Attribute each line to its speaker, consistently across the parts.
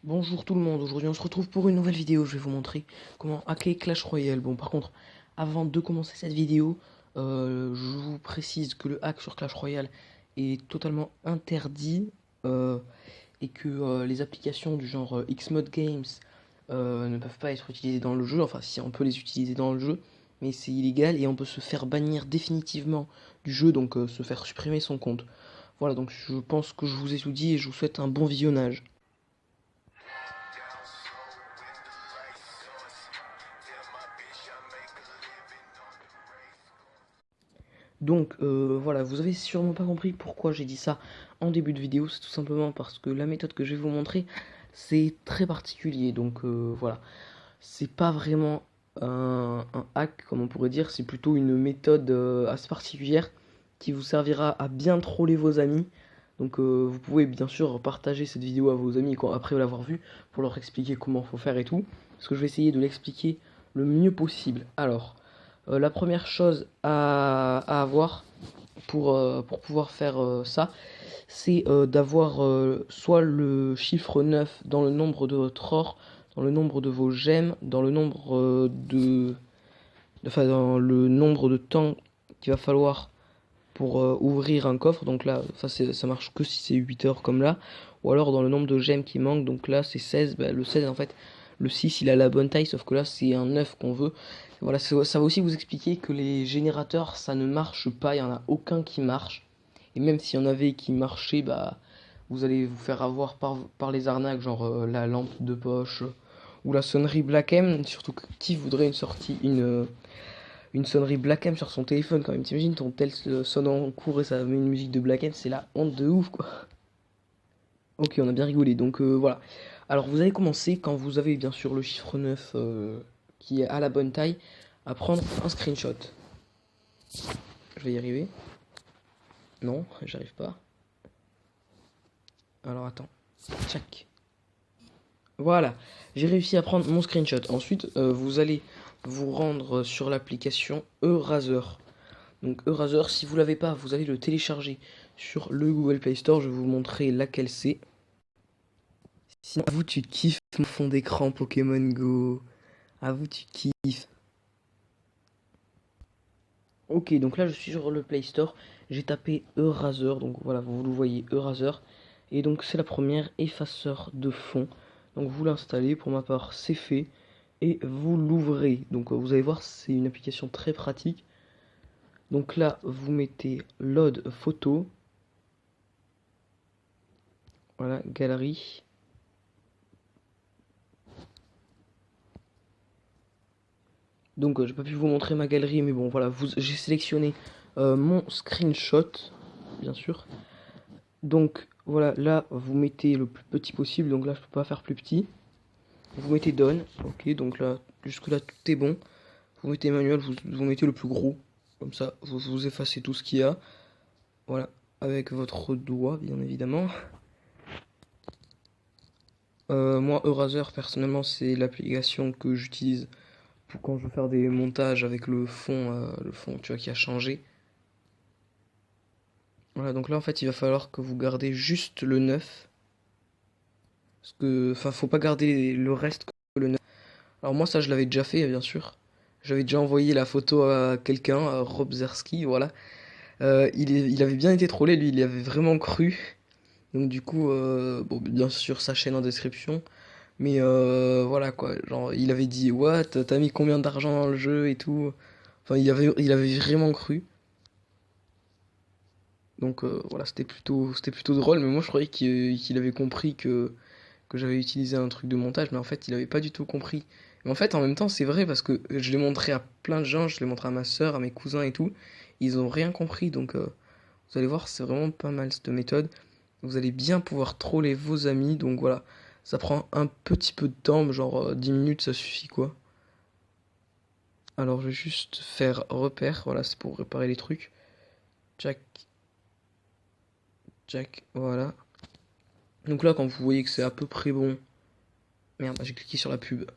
Speaker 1: Bonjour tout le monde, aujourd'hui on se retrouve pour une nouvelle vidéo. Je vais vous montrer comment hacker Clash Royale. Bon, par contre, avant de commencer cette vidéo, je vous précise que le hack sur Clash Royale est totalement interdit, et que les applications du genre Xmode Games ne peuvent pas être utilisées dans le jeu. Enfin, si, on peut les utiliser dans le jeu, mais c'est illégal et on peut se faire bannir définitivement du jeu, donc se faire supprimer son compte. Voilà, donc je pense que je vous ai tout dit et je vous souhaite un bon visionnage. Donc voilà, vous avez sûrement pas compris pourquoi j'ai dit ça en début de vidéo, c'est tout simplement parce que la méthode que je vais vous montrer, c'est très particulier. Donc voilà, c'est pas vraiment un hack comme on pourrait dire, c'est plutôt une méthode assez particulière qui vous servira à bien troller vos amis. Donc vous pouvez bien sûr partager cette vidéo à vos amis après l'avoir vue pour leur expliquer comment faut faire et tout. Parce que je vais essayer de l'expliquer le mieux possible. Alors, la première chose à avoir pour pouvoir faire ça, c'est d'avoir soit le chiffre 9 dans le nombre de votre or, dans le nombre de vos gemmes, dans le nombre enfin, dans le nombre de temps qu'il va falloir pour ouvrir un coffre. Donc là, ça marche que si c'est 8 heures comme là. Ou alors dans le nombre de gemmes qui manquent. Donc là, c'est 16. Bah, le 16, en fait, le 6, il a la bonne taille. Sauf que là, c'est un 9 qu'on veut. Voilà, ça va aussi vous expliquer que les générateurs, ça ne marche pas. Il n'y en a aucun qui marche. Et même s'il y en avait qui marchaient, bah, vous allez vous faire avoir par les arnaques, genre la lampe de poche ou la sonnerie Black M. Surtout que qui voudrait une sonnerie Black M sur son téléphone quand même. T'imagines ton tel sonne en cours et ça met une musique de Black M, c'est la honte de ouf quoi. Ok, on a bien rigolé, donc voilà. Alors vous allez commencer quand vous avez bien sûr le chiffre 9 qui est à la bonne taille à prendre un screenshot. Je vais y arriver. Non, j'arrive pas. Alors attends. Tchac. Voilà, j'ai réussi à prendre mon screenshot. Ensuite, vous allez vous rendre sur l'application Eraser. Donc Eraser, si vous l'avez pas, vous allez le télécharger sur le Google Play Store. Je vais vous montrer laquelle c'est. Sinon, à vous, tu kiffes mon fond d'écran Pokémon Go. À vous, tu kiffes. Ok, donc là, je suis sur le Play Store. J'ai tapé Eraser. Donc voilà, vous le voyez, Eraser. Et donc, c'est la première effaceur de fond. Donc, vous l'installez. Pour ma part, c'est fait. Et vous l'ouvrez. Donc, vous allez voir, c'est une application très pratique. Donc là, vous mettez load photo. Voilà, galerie. Donc j'ai pas pu vous montrer ma galerie, mais bon voilà, j'ai sélectionné mon screenshot, bien sûr. Donc voilà, là vous mettez le plus petit possible, donc là je peux pas faire plus petit. Vous mettez done, ok, donc là jusque là tout est bon. Vous mettez manuel, vous mettez le plus gros, comme ça vous effacez tout ce qu'il y a. Voilà, avec votre doigt bien évidemment. Moi Eraser personnellement c'est l'application que j'utilise pour quand je veux faire des montages avec le fond tu vois qui a changé. Voilà, donc là en fait il va falloir que vous gardez juste le 9. Parce que, enfin, faut pas garder le reste que le 9. Alors moi ça je l'avais déjà fait bien sûr. J'avais déjà envoyé la photo à quelqu'un, à Robzerski, voilà. Il avait bien été trollé, lui il y avait vraiment cru. Donc du coup, bon bien sûr sa chaîne en description. Mais voilà quoi, genre il avait dit what, t'as mis combien d'argent dans le jeu et tout. Enfin il avait vraiment cru. Donc voilà, c'était plutôt drôle, mais moi je croyais qu'il avait compris que j'avais utilisé un truc de montage, mais en fait il avait pas du tout compris. Mais en fait en même temps c'est vrai parce que je l'ai montré à plein de gens, je l'ai montré à ma soeur, à mes cousins et tout, ils ont rien compris, donc vous allez voir c'est vraiment pas mal cette méthode. Vous allez bien pouvoir troller vos amis, donc voilà, ça prend un petit peu de temps, genre 10 minutes ça suffit quoi. Alors je vais juste faire repère, voilà c'est pour réparer les trucs. Jack, Jack, voilà. Donc là, quand vous voyez que c'est à peu près bon. Merde, j'ai cliqué sur la pub.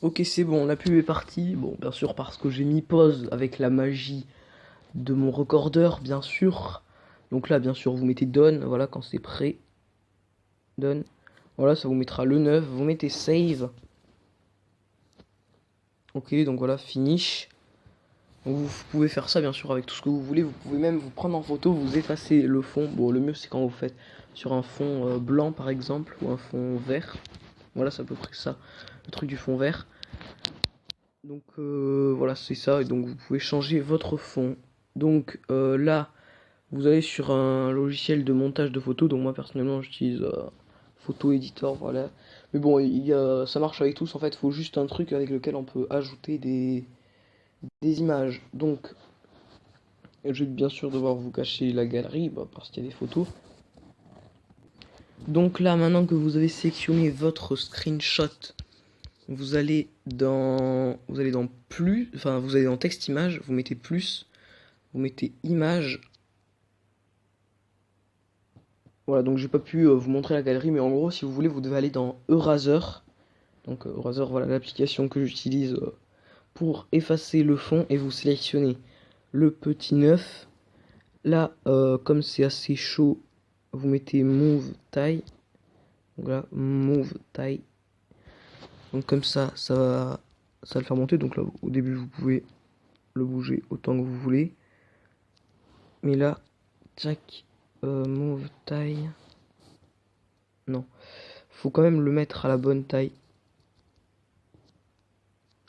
Speaker 1: Ok, c'est bon, la pub est partie. Bon, bien sûr, parce que j'ai mis pause avec la magie de mon recordeur, bien sûr. Donc là, bien sûr, vous mettez done, voilà, quand c'est prêt. Done. Voilà, ça vous mettra le 9. Vous mettez save. Ok, donc voilà, finish. Donc vous pouvez faire ça bien sûr avec tout ce que vous voulez. Vous pouvez même vous prendre en photo, vous effacer le fond. Bon, le mieux c'est quand vous faites sur un fond blanc par exemple ou un fond vert. Voilà, c'est à peu près ça, le truc du fond vert. Donc voilà, c'est ça. Et donc vous pouvez changer votre fond. Donc là, vous allez sur un logiciel de montage de photos. Donc moi personnellement, j'utilise Photo Editor, voilà. Mais bon, ça marche avec tous. En fait, il faut juste un truc avec lequel on peut ajouter des images. Donc, je vais bien sûr devoir vous cacher la galerie, parce qu'il y a des photos. Donc là, maintenant que vous avez sélectionné votre screenshot, vous allez dans plus, enfin vous allez dans texte image, vous mettez plus, vous mettez image. Voilà, donc j'ai pas pu vous montrer la galerie, mais en gros, si vous voulez, vous devez aller dans Eraser. Donc Eraser, voilà l'application que j'utilise pour effacer le fond, et vous sélectionnez le petit 9. Là, comme c'est assez chaud, vous mettez Move Taille. Donc là, Move Taille. Donc comme ça va le faire monter. Donc là, au début, vous pouvez le bouger autant que vous voulez. Mais là, tac, Move Taille. Non, faut quand même le mettre à la bonne taille.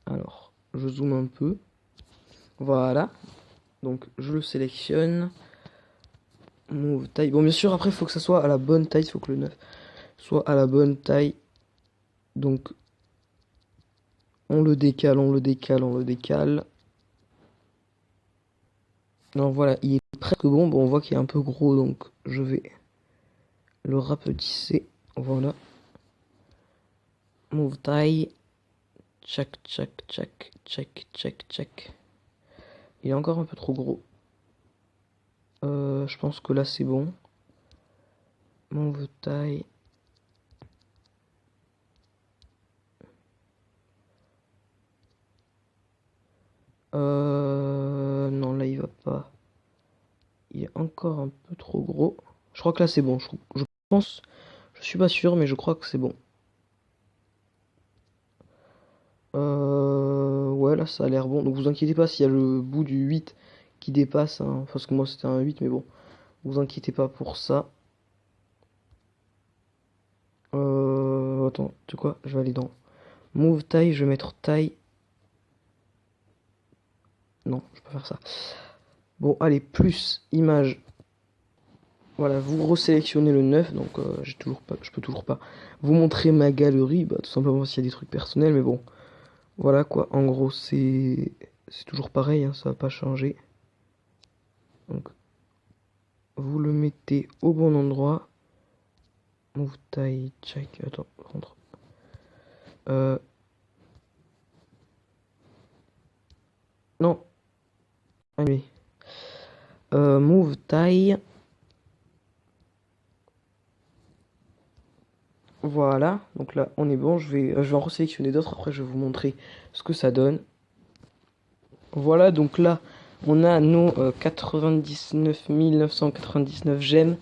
Speaker 1: Alors, je zoome un peu. Voilà. Donc, je le sélectionne. Move taille. Bon, bien sûr, après, il faut que ça soit à la bonne taille. Il faut que le 9 soit à la bonne taille. Donc, on le décale, on le décale, on le décale. Non, voilà, il est presque bon. Bon, on voit qu'il est un peu gros, donc je vais le rapetisser. Voilà. Move taille. Tchac, tchac, tchac, tchac, tchac, tchac. Il est encore un peu trop gros. Je pense que là, c'est bon. Move taille. Non, là, il va pas. Il est encore un peu trop gros. Je crois que là, c'est bon. Je pense. Je suis pas sûr, mais je crois que c'est bon. Ouais, là, ça a l'air bon. Donc, vous inquiétez pas s'il y a le bout du 8 qui dépasse, hein, parce que moi, c'était un 8, mais bon. Vous inquiétez pas pour ça. Attends, tu sais quoi? Je vais aller dans Move taille. Je vais mettre taille. Non, je peux faire ça. Bon, allez, plus image. Voilà, vous resélectionnez le 9, donc je peux toujours pas vous montrer ma galerie, tout simplement s'il y a des trucs personnels, mais bon, voilà quoi, en gros c'est toujours pareil, hein, ça va pas changer. Donc, vous le mettez au bon endroit. Move taille, check, attends, rentre. Non, allez. Move taille. Voilà, donc là on est bon, je vais en resélectionner d'autres, après je vais vous montrer ce que ça donne. Voilà, donc là on a nos 99 999 j'aime.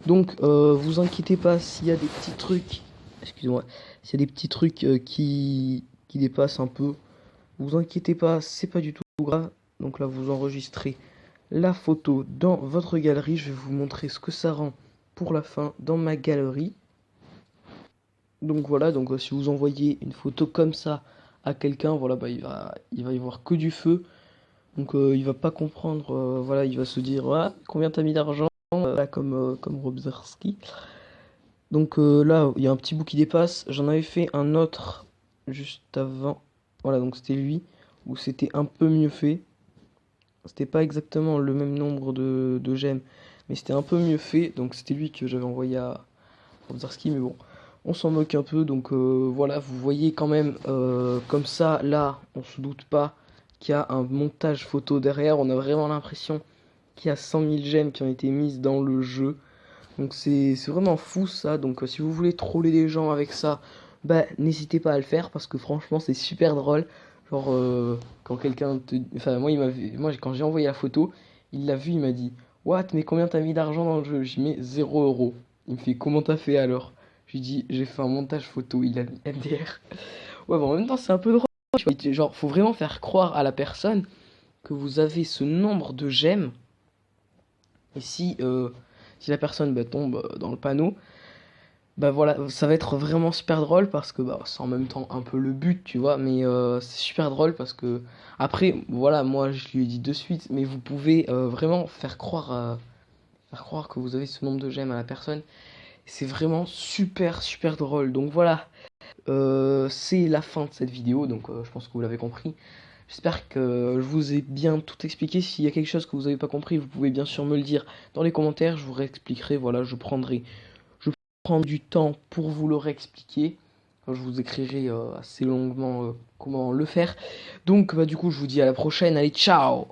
Speaker 1: Donc vous inquiétez pas s'il y a des petits trucs, excusez-moi, s'il y a des petits trucs qui dépassent un peu, vous inquiétez pas, c'est pas du tout grave. Donc là vous enregistrez la photo dans votre galerie, je vais vous montrer ce que ça rend pour la fin dans ma galerie. Donc voilà, donc si vous envoyez une photo comme ça à quelqu'un, voilà, il va y voir que du feu. Donc il va pas comprendre, voilà, il va se dire ah, combien t'as mis d'argent, comme Robzerski. Donc là, il y a un petit bout qui dépasse. J'en avais fait un autre juste avant. Voilà, donc c'était lui, où c'était un peu mieux fait. C'était pas exactement le même nombre de j'aime, mais c'était un peu mieux fait. Donc c'était lui que j'avais envoyé à Robzerski, mais bon. On s'en moque un peu, donc voilà, vous voyez quand même, comme ça, là, on se doute pas qu'il y a un montage photo derrière, on a vraiment l'impression qu'il y a 100 000 gemmes qui ont été mises dans le jeu, donc c'est vraiment fou ça, donc si vous voulez troller les gens avec ça, n'hésitez pas à le faire, parce que franchement c'est super drôle, genre quand quelqu'un te... Enfin moi quand j'ai envoyé la photo, il l'a vu, il m'a dit « What, mais combien t'as mis d'argent dans le jeu ?» J'ai mis 0 €. Il me fait « Comment t'as fait alors ?» lui dis, j'ai fait un montage photo, il a mis MDR. Ouais, bon, en même temps, c'est un peu drôle, tu vois. Genre, faut vraiment faire croire à la personne que vous avez ce nombre de j'aime. Et si la personne bah, tombe dans le panneau, bah voilà, ça va être vraiment super drôle parce que bah, c'est en même temps un peu le but, tu vois. Mais c'est super drôle parce que, après, voilà, moi je lui ai dit de suite, mais vous pouvez vraiment faire croire que vous avez ce nombre de j'aime à la personne. C'est vraiment super, super drôle. Donc voilà. C'est la fin de cette vidéo, donc je pense que vous l'avez compris. J'espère que je vous ai bien tout expliqué. S'il y a quelque chose que vous n'avez pas compris, vous pouvez bien sûr me le dire dans les commentaires. Je vous réexpliquerai. Voilà, je prends du temps pour vous le réexpliquer. Je vous écrirai assez longuement comment le faire. Donc, bah, du coup, je vous dis à la prochaine. Allez, ciao!